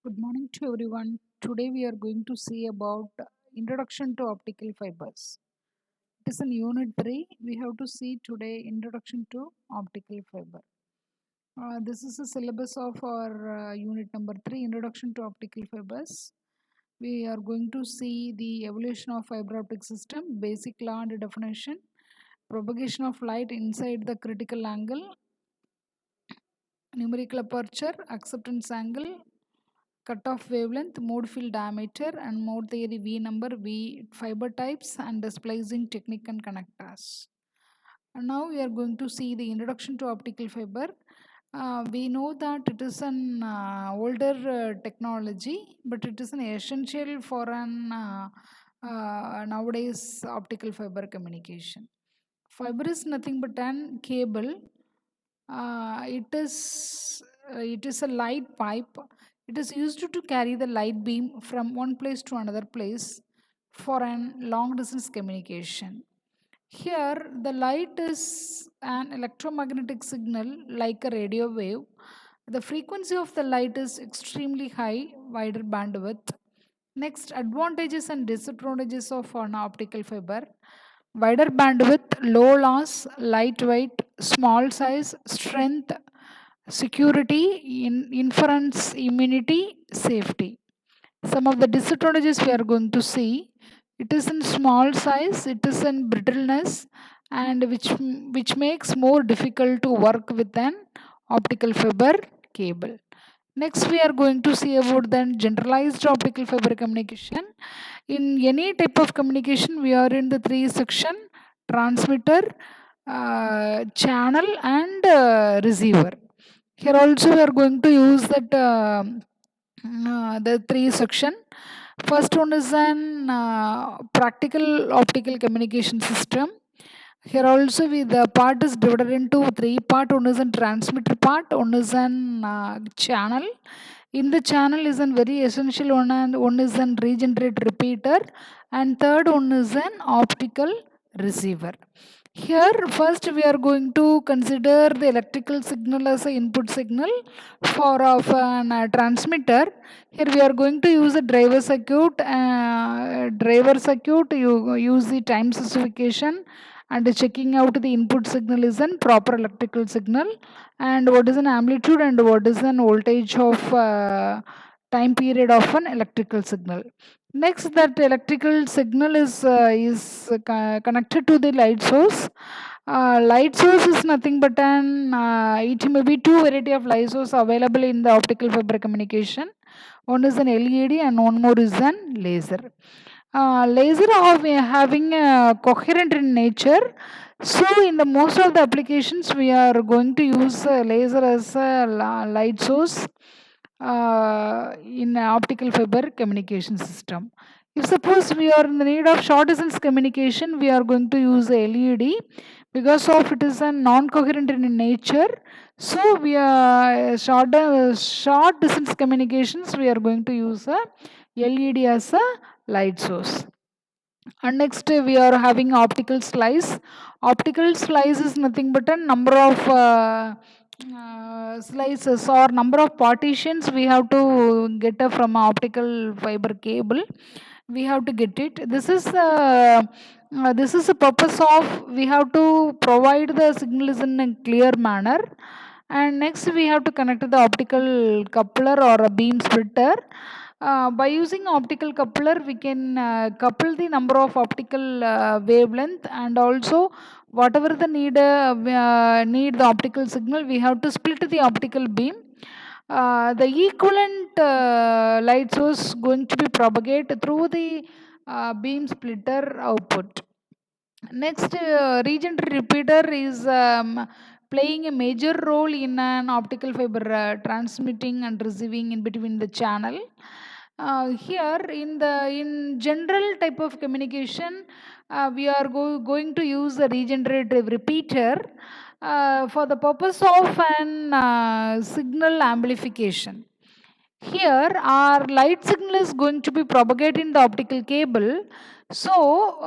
Good morning to everyone. Today we are going to see about introduction to optical fibers. It is in unit 3. We have to see today introduction to optical fiber. This is the syllabus of our unit number 3, introduction to optical fibers. We are going to see the evolution of fiber optic system, basic law and definition, propagation of light inside the critical angle, numerical aperture, acceptance angle, cutoff wavelength, mode field diameter, and mode theory V number, V fiber types, and the splicing technique and connectors. And now we are going to see the introduction to optical fiber. We know that it is an older technology, but it is an essential for an nowadays optical fiber communication. Fiber is nothing but an cable. It is a light pipe. It is used to carry the light beam from one place to another place for an long distance communication. Here, the light is an electromagnetic signal like a radio wave. The frequency of the light is extremely high, wider bandwidth. Next, advantages and disadvantages of an optical fiber. Wider bandwidth, low loss, lightweight, small size, strength, security, inference, immunity, safety. Some of the disadvantages we are going to see. It is in small size, it is in brittleness, and which makes more difficult to work with an optical fiber cable. Next, we are going to see about the generalized optical fiber communication. In any type of communication, we are in the three section: transmitter, channel, and receiver. Here also we are going to use that the three section. First one is an practical optical communication system. Here also the part is divided into three part. One is a transmitter part, one is an channel. In the channel is a very essential one, and one is an regenerate repeater, and third one is an optical receiver. Here first we are going to consider the electrical signal as an input signal for of an transmitter. Here we are going to use a driver circuit. You use the time specification and checking out the input signal is an proper electrical signal, and what is an amplitude and what is an voltage of time period of an electrical signal. Next, that electrical signal is connected to the light source. Light source is nothing but an it may be two variety of light source available in the optical fiber communication. One is an LED and one more is an laser. Laser are having a coherent in nature. So in the most of the applications, we are going to use laser as a light source in optical fiber communication system. If suppose we are in the need of short distance communication, we are going to use a LED because of it is a non-coherent in nature. So we are short distance communications. We are going to use a LED as a light source. And next we are having optical slice. Optical slice is nothing but a number of slices or number of partitions we have to get from optical fiber cable. We have to get it. This is the purpose of we have to provide the signals in a clear manner, and next we have to connect to the optical coupler or a beam splitter. By using optical coupler, we can couple the number of optical wavelength, and also whatever the need the optical signal, we have to split the optical beam. The equivalent light source going to be propagated through the beam splitter output. Next, regenerative repeater is playing a major role in an optical fiber transmitting and receiving in between the channel. Here, in general type of communication, we are going to use a regenerative repeater for the purpose of an signal amplification. Here, our light signal is going to be propagated in the optical cable. So,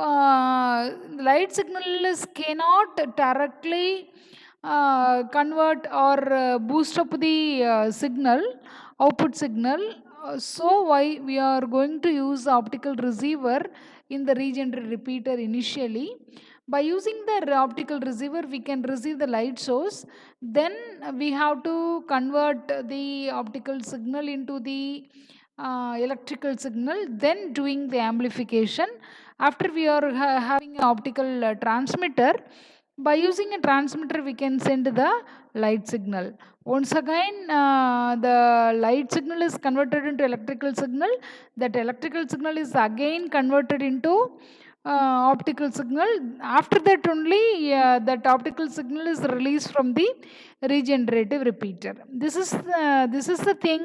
light signal cannot directly convert or boost up the signal, output signal. So why we are going to use optical receiver in the regenerator repeater initially? By using the optical receiver, we can receive the light source. Then we have to convert the optical signal into the electrical signal. Then doing the amplification. After we are having an optical transmitter, by using a transmitter, we can send the light signal. Once again, the light signal is converted into electrical signal. That electrical signal is again converted into optical signal. After that only, that optical signal is released from the regenerative repeater. This is the thing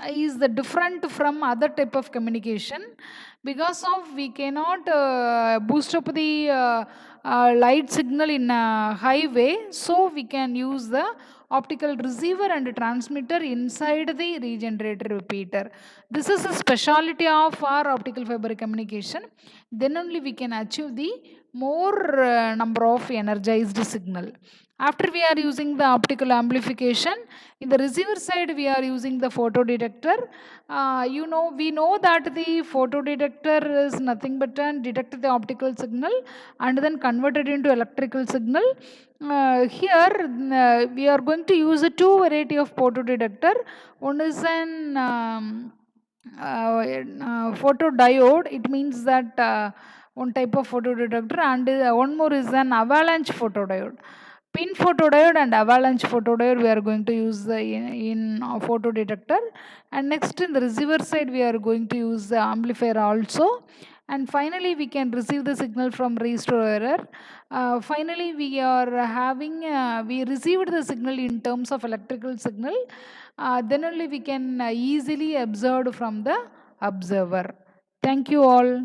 is the different from other type of communication, because of we cannot boost up the light signal in a high way, so we can use the optical receiver and transmitter inside the regenerator repeater. This is a speciality of our optical fiber communication. Then only we can achieve the more number of energized signal. After we are using the optical amplification, in the receiver side we are using the photodetector. We know that the photodetector is nothing but detect the optical signal and then convert it into electrical signal. Here we are going to use a two variety of photodetector. One is an photodiode. It means that one type of photodetector, and one more is an avalanche photodiode. Pin photodiode and avalanche photodiode we are going to use in photo detector. And next in the receiver side we are going to use the amplifier also. And finally we can receive the signal from restore error. Finally we received the signal in terms of electrical signal. Then only we can easily observe from the observer. Thank you all.